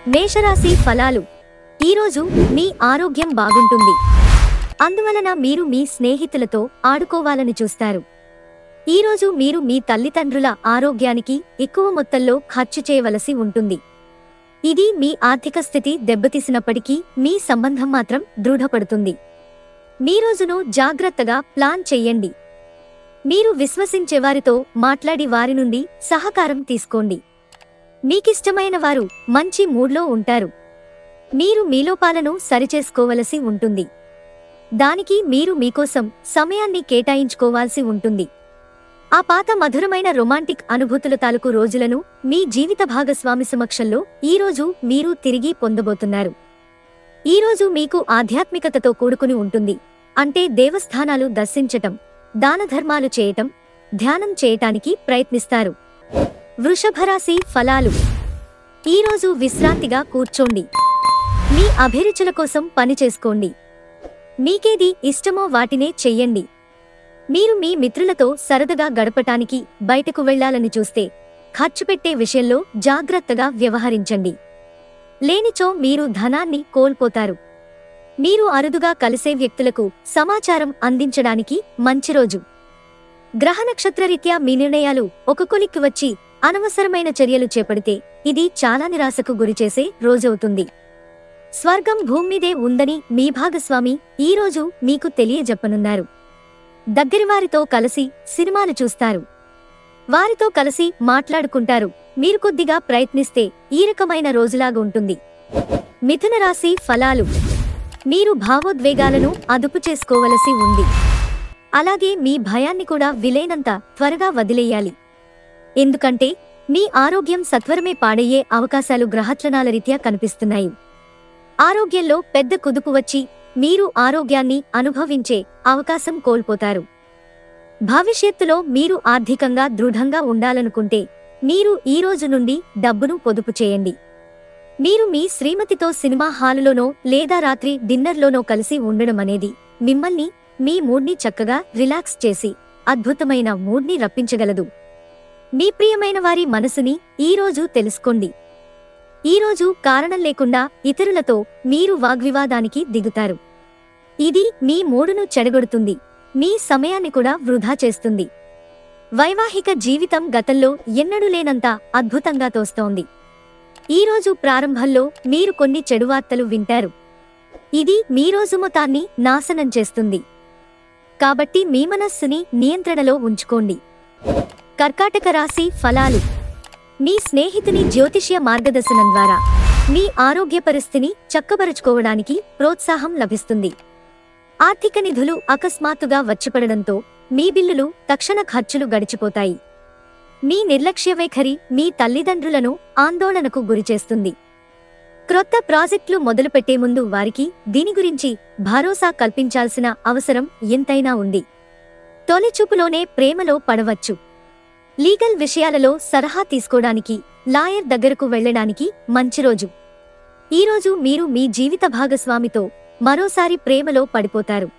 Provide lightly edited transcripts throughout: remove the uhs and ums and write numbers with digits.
మేషరాశి ఫలాలు. ఈరోజు మీ ఆరోగ్యం బాగుంటుంది. అందువలన మీరు మీ స్నేహితులతో ఆడుకోవాలని చూస్తారు. ఈరోజు మీరు మీ తల్లిదండ్రుల ఆరోగ్యానికి ఎక్కువ మొత్తంలో ఖర్చు చేయవలసి ఉంటుంది. ఇది మీ ఆర్థిక స్థితి దెబ్బతీసినప్పటికీ మీ సంబంధం మాత్రం దృఢపడుతుంది. మీ రోజును జాగ్రత్తగా ప్లాన్ చెయ్యండి. మీరు విశ్వసించేవారితో మాట్లాడి వారి నుండి సహకారం తీసుకోండి. మీకిష్టమైన వారు మంచి మూడ్లో ఉంటారు. మీరు మీ లోపాలను సరిచేసుకోవలసి ఉంటుంది. దానికి మీరు మీకోసం సమయాన్ని కేటాయించుకోవాల్సి ఉంటుంది. ఆ పాత మధురమైన రొమాంటిక్ అనుభూతుల తాలూకు రోజులను మీ జీవిత భాగస్వామి సమక్షంలో ఈరోజు మీరు తిరిగి పొందబోతున్నారు. ఈరోజు మీకు ఆధ్యాత్మికతతో కూడుకుని ఉంటుంది. అంటే దేవస్థానాలు దర్శించటం, దానధర్మాలు చేయటం, ధ్యానం చేయటానికి ప్రయత్నిస్తారు. వృషభరాశి ఫలాలు. ఈరోజు విశ్రాంతిగా కూర్చోండి. మీ అభిరుచుల కోసం పని చేసుకోండి. మీకేది ఇష్టమో వాటినే చెయ్యండి. మీరు మీ మిత్రులతో సరదాగా గడపటానికి బయటకు వెళ్లాలని చూస్తే ఖర్చు పెట్టే విషయంలో జాగ్రత్తగా వ్యవహరించండి. లేనిచో మీరు ధనాన్ని కోల్పోతారు. మీరు అరుదుగా కలిసే వ్యక్తులకు సమాచారం అందించడానికి మంచి రోజు. గ్రహ నక్షత్రరీత్యా మీ నిర్ణయాలు ఒక కొలిక్కి వచ్చి అనవసరమైన చర్యలు చేపడితే ఇది చాలా నిరాశకు గురిచేసే రోజవుతుంది. స్వర్గం భూమ్మీదే ఉందని మీ భాగస్వామి ఈరోజు మీకు తెలియజెప్పనున్నారు. దగ్గరివారితో కలిసి సినిమాలు చూస్తారు. వారితో కలిసి మాట్లాడుకుంటారు. మీరు కొద్దిగా ప్రయత్నిస్తే ఈ రకమైన రోజులాగా ఉంటుంది. మిథున రాశి ఫలాలు. మీరు భావోద్వేగాలను అదుపు చేసుకోవలసి ఉంది. అలాగే మీ భయాన్ని కూడా వీలైనంత త్వరగా వదిలేయాలి. ఎందుకంటే మీ ఆరోగ్యం సత్వరమే పాడయ్యే అవకాశాలు గ్రహత్వనాల రీత్యా కనిపిస్తున్నాయి. ఆరోగ్యంలో పెద్ద కుదుపు వచ్చి మీరు ఆరోగ్యాన్ని అనుభవించే అవకాశం కోల్పోతారు. భవిష్యత్తులో మీరు ఆర్థికంగా దృఢంగా ఉండాలనుకుంటే మీరు ఈ రోజు నుండి డబ్బును పొదుపు చేయండి. మీరు మీ శ్రీమతితో సినిమా హాలులోనో లేదా రాత్రి డిన్నర్లోనో కలిసి ఉండడం అనేది మిమ్మల్ని మీ మూడ్ని చక్కగా రిలాక్స్ చేసి అద్భుతమైన మూడ్ని రప్పించగలదు. మీ ప్రియమైన వారి మనసుని ఈరోజు తెలుసుకోండి. ఈరోజు కారణం లేకుండా ఇతరులతో మీరు వాగ్వివాదానికి దిగుతారు. ఇది మీ మూడును చెడగొడుతుంది. మీ సమయాన్ని కూడా వృధా చేస్తుంది. వైవాహిక జీవితం గతంలో ఎన్నడూ లేనంత అద్భుతంగా తోస్తోంది. ఈరోజు ప్రారంభంలో మీరు కొన్ని చెడు వార్తలు వింటారు. ఇది మీ రోజు మొత్తాన్ని నాశనం చేస్తుంది. కాబట్టి మీ మనస్సుని నియంత్రణలో ఉంచుకోండి. కర్కాటక రాశి ఫలాలు. మీ స్నేహితుని జ్యోతిష్య మార్గదర్శనం ద్వారా మీ ఆరోగ్య పరిస్థితిని చక్కబరుచుకోవడానికి ప్రోత్సాహం లభిస్తుంది. ఆర్థిక నిధులు అకస్మాత్తుగా వచ్చిపడడంతో మీ బిల్లులు తక్షణ ఖర్చులు గడిచిపోతాయి. మీ నిర్లక్ష్య వైఖరి మీ తల్లిదండ్రులను ఆందోళనకు గురిచేస్తుంది. క్రొత్త ప్రాజెక్టులు మొదలుపెట్టే ముందు వారికి దీని గురించి భరోసా కల్పించాల్సిన అవసరం ఎంతైనా ఉంది. తొలిచూపులోనే ప్రేమలో పడవచ్చు. లీగల్ విషయాలలో సలహా తీసుకోవడానికి లాయర్ దగ్గరకు వెళ్లడానికి మంచి రోజు. ఈరోజు మీరు మీ జీవిత భాగస్వామితో మరోసారి ప్రేమలో పడిపోతారు.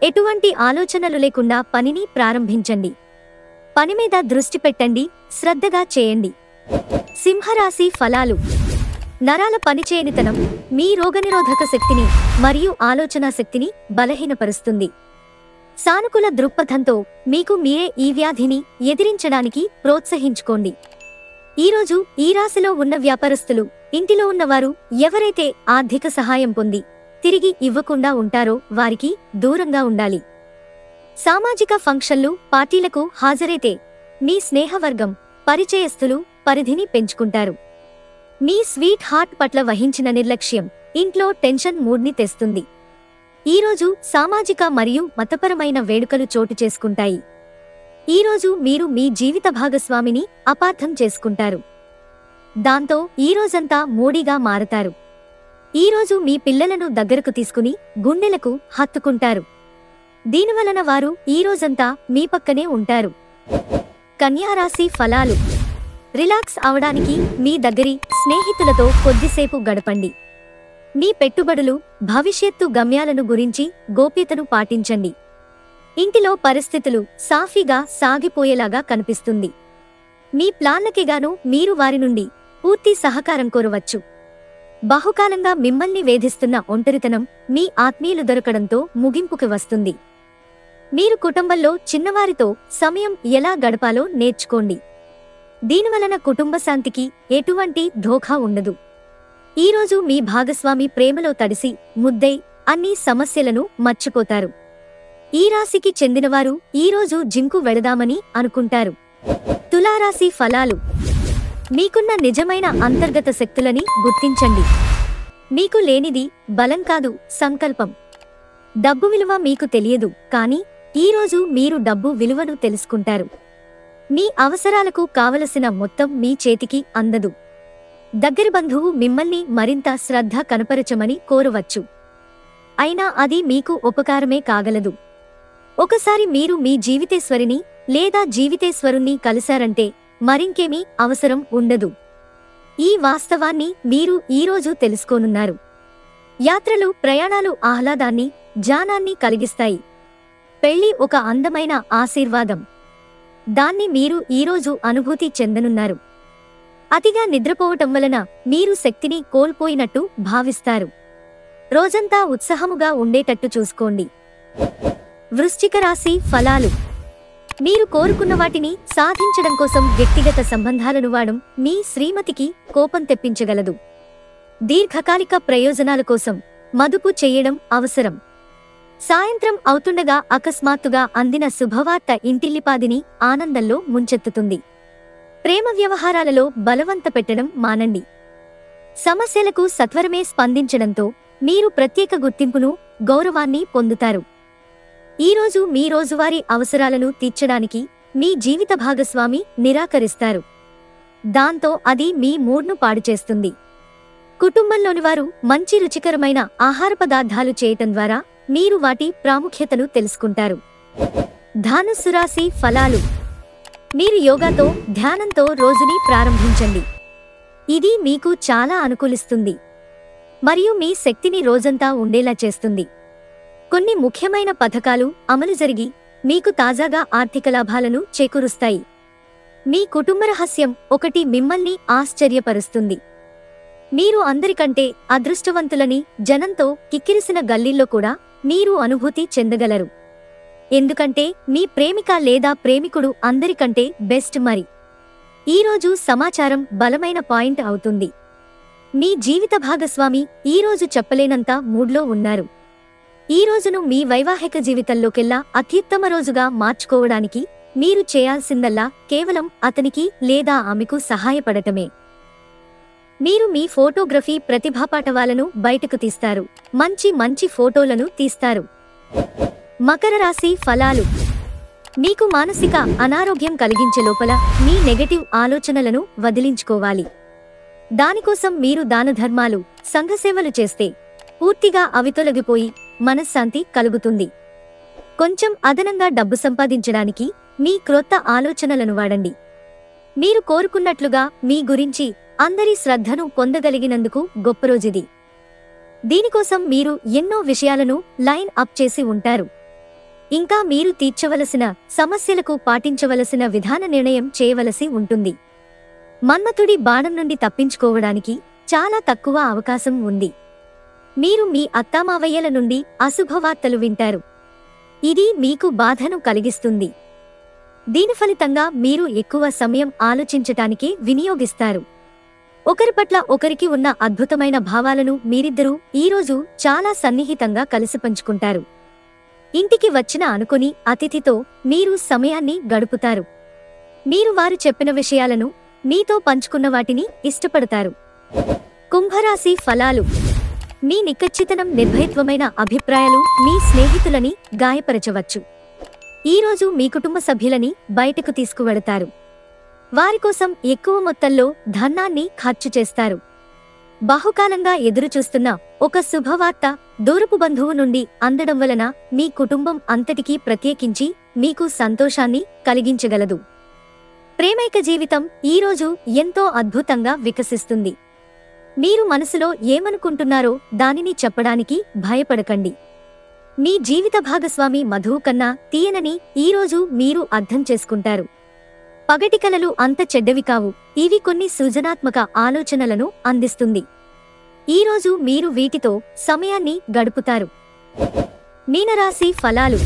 ఎటువంటి ఆలోచనలు లేకుండా పనిని ప్రారంభించండి. పని మీద దృష్టి పెట్టండి, శ్రద్ధగా చేయండి. సింహరాశి ఫలాలు. నరాల పనిచేయనితనం మీ రోగనిరోధక శక్తిని మరియు ఆలోచనా శక్తిని బలహీనపరుస్తుంది. సానుకూల దృక్పథంతో మీకు మీరే ఈ వ్యాధిని ఎదిరించడానికి ప్రోత్సహించుకోండి. ఈరోజు ఈ రాశిలో ఉన్న వ్యాపారస్తులు, ఇంటిలో ఉన్నవారు ఎవరైతే ఆర్థిక సహాయం పొంది తిరిగి ఇవ్వకుండా ఉంటారో వారికి దూరంగా ఉండాలి. సామాజిక ఫంక్షన్లు, పార్టీలకు హాజరైతే మీ స్నేహవర్గం, పరిచయస్తులు పరిధిని పెంచుకుంటారు. మీ స్వీట్ హార్ట్ పట్ల వహించిన నిర్లక్ష్యం ఇంట్లో టెన్షన్ మూడ్ని తెస్తుంది. ఈరోజు సామాజిక మరియు మతపరమైన వేడుకలు చోటు చేసుకుంటాయి. ఈరోజు మీరు మీ జీవిత భాగస్వామిని అపార్థం చేసుకుంటారు. దాంతో ఈరోజంతా మూడీగా మారతారు. ఈరోజు మీ పిల్లలను దగ్గరకు తీసుకుని గుండెలకు హత్తుకుంటారు. దీనివలన వారు ఈరోజంతా మీ పక్కనే ఉంటారు. కన్యారాశి ఫలాలు. రిలాక్స్ అవడానికి మీ దగ్గరి స్నేహితులతో కొద్దిసేపు గడపండి. మీ పెట్టుబడులు, భవిష్యత్తు గమ్యాలను గురించి గోప్యతను పాటించండి. ఇంటిలో పరిస్థితులు సాఫీగా సాగిపోయేలాగా కనిపిస్తుంది. మీ ప్లాన్లకిగాను మీరు వారి నుండి పూర్తి సహకారం కోరవచ్చు. బహుకాలంగా మిమ్మల్ని వేధిస్తున్న ఒంటరితనం మీ ఆత్మీయులు దొరకడంతో ముగింపుకి వస్తుంది. మీరు కుటుంబంలో చిన్నవారితో సమయం ఎలా గడపాలో నేర్చుకోండి. దీనివలన కుటుంబ శాంతికి ఎటువంటి ధోఖా ఉండదు. ఈరోజు మీ భాగస్వామి ప్రేమలో తడిసి ముద్దై అన్ని సమస్యలను మర్చిపోతారు. ఈ రాశికి చెందినవారు ఈరోజు జిమ్కు వెళదామని అనుకుంటారు. తులారాశి ఫలాలు. మీకున్న నిజమైన అంతర్గత శక్తులని గుర్తించండి. మీకు లేనిది బలం కాదు, సంకల్పం. డబ్బు విలువ మీకు తెలియదు, కానీ ఈరోజు మీరు డబ్బు విలువను తెలుసుకుంటారు. మీ అవసరాలకు కావలసిన మొత్తం మీ చేతికి అందదు. దగ్గరి బంధువు మిమ్మల్ని మరింత శ్రద్ధ కనపరచమని కోరవచ్చు. అయినా అది మీకు ఉపకారమే కాగలదు. ఒకసారి మీరు మీ జీవితేశ్వరిని లేదా జీవితేశ్వరుణ్ణి కలిశారంటే మరింకేమీ అవసరం ఉండదు. ఈ వాస్తవాన్ని మీరు ఈరోజు తెలుసుకోనున్నారు. యాత్రలు, ప్రయాణాలు ఆహ్లాదాన్ని, జ్ఞానాన్ని కలిగిస్తాయి. పెళ్లి ఒక అందమైన ఆశీర్వాదం. దాన్ని మీరు ఈరోజు అనుభూతి చెందనున్నారు. అతిగా నిద్రపోవటం వలన మీరు శక్తిని కోల్పోయినట్టు భావిస్తారు. రోజంతా ఉత్సాహముగా ఉండేటట్టు చూసుకోండి. వృశ్చిక రాశి ఫలాలు. మీరు కోరుకున్న వాటిని సాధించడం కోసం వ్యక్తిగత సంబంధాలను వాడడం మీ శ్రీమతికి కోపం తెప్పించగలదు. దీర్ఘకాలిక ప్రయోజనాల కోసం మదుపు చేయడం అవసరం. సాయంత్రం అవుతుండగా అకస్మాత్తుగా అందిన శుభవార్త ఇంటిల్లిపాదిని ఆనందంలో ముంచెత్తుతుంది. ప్రేమ వ్యవహారాలలో బలవంత పెట్టడం మానండి. సమస్యలకు సత్వరమే స్పందించడంతో మీరు ప్రత్యేక గుర్తింపును, గౌరవాన్ని పొందుతారు. ఈరోజు మీ రోజువారీ అవసరాలను తీర్చడానికి మీ జీవిత భాగస్వామి నిరాకరిస్తారు. దాంతో అది మీ మూడ్ను పాడుచేస్తుంది. కుటుంబంలోని వారు మంచి రుచికరమైన ఆహార పదార్థాలు చేయటం ద్వారా మీరు వాటి ప్రాముఖ్యతను తెలుసుకుంటారు. ధనుస్సు రాశి ఫలాలు. మీరు యోగాతో, ధ్యానంతో రోజుని ప్రారంభించండి. ఇది మీకు చాలా అనుకూలిస్తుంది మరియు మీ శక్తిని రోజంతా ఉండేలా చేస్తుంది. కొన్ని ముఖ్యమైన పథకాలు అమలు జరిగి మీకు తాజాగా ఆర్థిక లాభాలను చేకూరుస్తాయి. మీ కుటుంబ రహస్యం ఒకటి మిమ్మల్ని ఆశ్చర్యపరుస్తుంది. మీరు అందరికంటే అదృష్టవంతులని జనంతో కిక్కిరిసిన గల్లీల్లో కూడా మీరు అనుభూతి చెందగలరు. ఎందుకంటే మీ ప్రేమిక లేదా ప్రేమికుడు అందరికంటే బెస్ట్. మరి ఈరోజు సమాచారం బలమైన పాయింట్ అవుతుంది. మీ జీవిత భాగస్వామి ఈరోజు చెప్పలేనంత మూడ్లో ఉన్నారు. ఈ రోజును మీ వైవాహిక జీవితంలోకెల్లా అత్యుత్తమ రోజుగా మార్చుకోవడానికి మీరు చేయాల్సిందల్లా కేవలం అతనికి లేదా ఆమెకు సహాయపడటమే. మీరు మీ ఫోటోగ్రఫీ ప్రతిభాపాటవాలను బయటకు తీస్తారు. మంచి ఫోటోలను తీస్తారు. మకర రాశి ఫలాలు. మీకు మానసిక అనారోగ్యం కలిగించే లోపల మీ నెగటివ్ ఆలోచనలను వదిలించుకోవాలి. దానికోసం మీరు దానధర్మాలు, సంఘసేవలు చేస్తే పూర్తిగా అవి తొలగిపోయి మనశ్శాంతి కలుగుతుంది. కొంచెం అదనంగా డబ్బు సంపాదించడానికి మీ క్రొత్త ఆలోచనలను వాడండి. మీరు కోరుకున్నట్లుగా మీ గురించి అందరి శ్రద్ధను పొందగలిగినందుకు గొప్ప రోజుది. దీనికోసం మీరు ఎన్నో విషయాలను లైన్ అప్ చేసి ఉంటారు. ఇంకా మీరు తీర్చవలసిన సమస్యలకు పాటించవలసిన విధాన నిర్ణయం చేయవలసి ఉంటుంది. మన్మథుడి బాణం నుండి తప్పించుకోవడానికి చాలా తక్కువ అవకాశం ఉంది. మీరు మీ అత్తామావయ్యల నుండి అశుభవార్తలు వింటారు. ఇది మీకు బాధను కలిగిస్తుంది. దీని ఫలితంగా మీరు ఎక్కువ సమయం ఆలోచించటానికి వినియోగిస్తారు. ఒకరి పట్ల ఒకరికి ఉన్న అద్భుతమైన భావాలను మీరిద్దరూ ఈరోజు చాలా సన్నిహితంగా కలిసి పంచుకుంటారు. ఇంటికి వచ్చిన అనుకుని అతిథితో మీరు సమయాన్ని గడుపుతారు. మీరు వారు చెప్పిన విషయాలను, మీతో పంచుకున్న వాటిని ఇష్టపడతారు. కుంభరాశి ఫలాలు. మీ నిఖచ్చితనం, నిర్భయత్వమైన అభిప్రాయాలు మీ స్నేహితులని గాయపరచవచ్చు. ఈరోజు మీ కుటుంబ సభ్యులని బయటకు తీసుకువెడతారు. వారికోసం ఎక్కువ మొత్తంలో ధనాన్ని ఖర్చు చేస్తారు. బహుకాలంగా ఎదురుచూస్తున్న ఒక శుభవార్త దూరపు బంధువు నుండి అందడం వలన మీ కుటుంబం అంతటికీ, ప్రత్యేకించి మీకు సంతోషాన్ని కలిగించగలదు. ప్రేమైక జీవితం ఈరోజు ఎంతో అద్భుతంగా వికసిస్తుంది. మీరు మనసులో ఏమనుకుంటున్నారో దానిని చెప్పడానికి భయపడకండి. మీ జీవిత భాగస్వామి మధువు కన్నా తీయనని ఈరోజు మీరు అర్థం చేసుకుంటారు. పగటి కలలు అంత చెడ్డవి కావు. ఇవి కొన్ని సృజనాత్మక ఆలోచనలను అందిస్తుంది. ఈరోజు మీరు వీటితో సమయాన్ని గడుపుతారు. మీనరాశి ఫలాలు.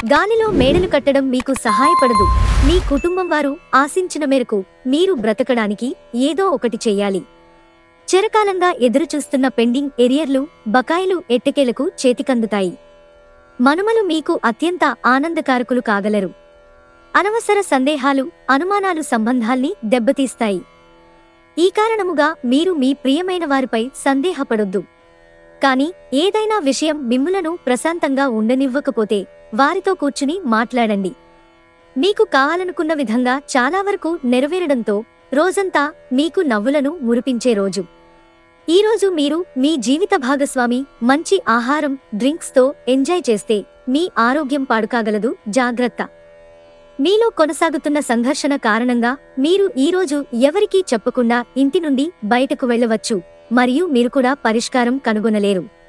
గాలిలో మేడలు కట్టడం మీకు సహాయపడదు. మీ కుటుంబం వారు ఆశించిన మేరకు మీరు బ్రతకడానికి ఏదో ఒకటి చెయ్యాలి. చిరకాలంగా ఎదురుచూస్తున్న పెండింగ్ ఎరియర్లు, బకాయిలు ఎట్టకేలకు చేతికందుతాయి. మనుమలు మీకు అత్యంత ఆనందకారకులు కాగలరు. అనవసర సందేహాలు, అనుమానాలు సంబంధాల్ని దెబ్బతీస్తాయి. ఈ కారణముగా మీరు మీ ప్రియమైన వారిపై సందేహపడొద్దు. కాని ఏదైనా విషయం మిమ్ములను ప్రశాంతంగా ఉండనివ్వకపోతే వారితో కూర్చుని మాట్లాడండి. మీకు కావాలనుకున్న విధంగా చాలా వరకు నెరవేరడంతో రోజంతా మీకు నవ్వులను మురిపించే రోజు. ఈరోజు మీరు మీ జీవిత భాగస్వామి మంచి ఆహారం, డ్రింక్స్తో ఎంజాయ్ చేస్తే మీ ఆరోగ్యం పాడుకాగలదు. జాగ్రత్త. మీలో కొనసాగుతున్న సంఘర్షణ కారణంగా మీరు ఈరోజు ఎవరికీ చెప్పకుండా ఇంటి నుండి బయటకు వెళ్ళవచ్చు మరియు మీరు కూడా పరిష్కారం కనుగొనలేరు.